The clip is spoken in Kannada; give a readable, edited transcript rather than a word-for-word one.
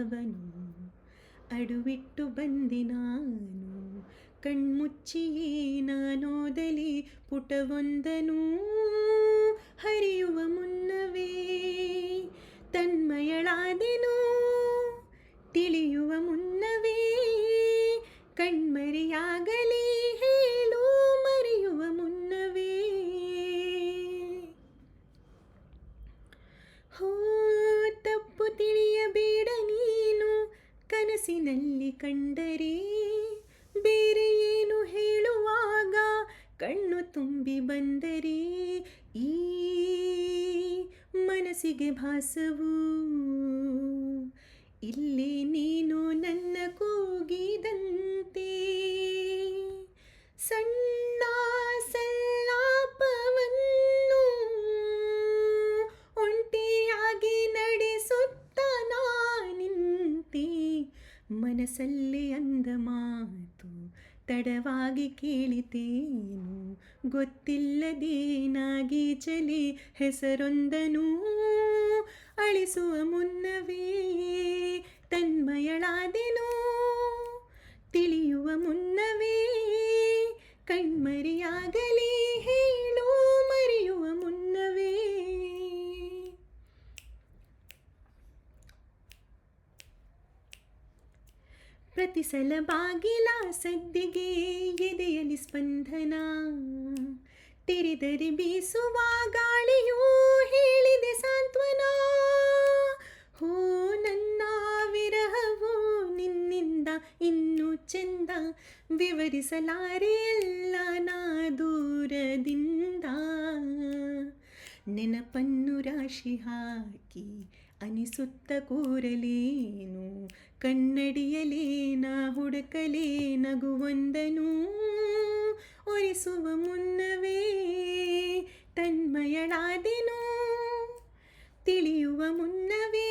ಭಾವನು ಅಡುವಿಟ್ಟು ಬಂದೆ ನಾನು. ಕಣ್ಮುಚ್ಚಿಯೇ ನಾನೋದಲಿ ಪುಟವೊಂದನು, ಹರಿಯುವ ಮುನ್ನವೇ ತನ್ಮಯಳಾದೆನು. ತಿಳಿಯುವ ಮುನ್ನವೇ ಕಣ್ಮರೆಯಾಗಲಿ ಹೇಳು, ಮರೆಯುವ ಮುನ್ನವೇ. ಹೋ ತಪ್ಪು ತಿಳಿಯಬೇಡ ನೀನು, ಕನಸಿನಲ್ಲಿ ಕಂಡರೆ ಬೇರೆ ಏನು ಹೇಳುವಾಗ ಕಣ್ಣು ತುಂಬಿ ಬಂದರೆ ಈ ಮನಸ್ಸಿಗೆ ಭಾಸವು. ಇಲ್ಲೇ ನೀನು ನನ್ನ ಕೂಗಿದಂತೆ ಸಣ್ಣ ಸಲ್ಲಾಪವನ್ನು ಒಂಟಿಯಾಗಿ ನಡೆಸುತ್ತ ನಾನಿಂತೆ. ಮನಸ್ಸಲ್ಲಿ ಅಂದ ಮಾತು ತಡವಾಗಿ ಕೇಳಿತೇನು, ಗೊತ್ತಿಲ್ಲದೇನಾಗಿ ಚಲಿ ಹೆಸರೊಂದನು ಅಳಿಸುವ ಮುನ್ನವೇ ತನ್ಮಯಳಾದೆನು. ತಿಳಿಯುವ ಮುನ್ನವೇ ಕಣ್ಮರೆಯಾಗಲಿ ಹೇಳು, ಮರೆಯುವ ಮುನ್ನವೇ. ಪ್ರತಿ ಸಲ ಬಾಗಿಲ ಸದ್ದಿಗೆ ಎದೆಯಲ್ಲಿ ಸ್ಪಂದನ, ತೆರೆದರೆ ಬೀಸುವ ಗಾಳಿಯೂ ಹೇಳಿದೆ ಸಾಂತ್ವನ. ಹೋ ನನ್ನ ವಿರಹವು ನಿನ್ನಿಂದ ಇನ್ನೂ ಚೆಂದ, ವಿವರಿಸಲಾರೆ ಎಲ್ಲ ನಾ ದೂರದಿಂದ. ನೆನಪನ್ನು ರಾಶಿ ಹಾಕಿ ಅನಿಸುತ್ತ ಕೂರಲೇನು, ಕನ್ನಡಿಯಲೇನ ಹುಡುಕಲೇ ನಗುವೊಂದನು ಒರೆಸುವ ಮುನ್ನವೇ ತನ್ಮಯಳಾದೆನು. ತಿಳಿಯುವ ಮುನ್ನವೇ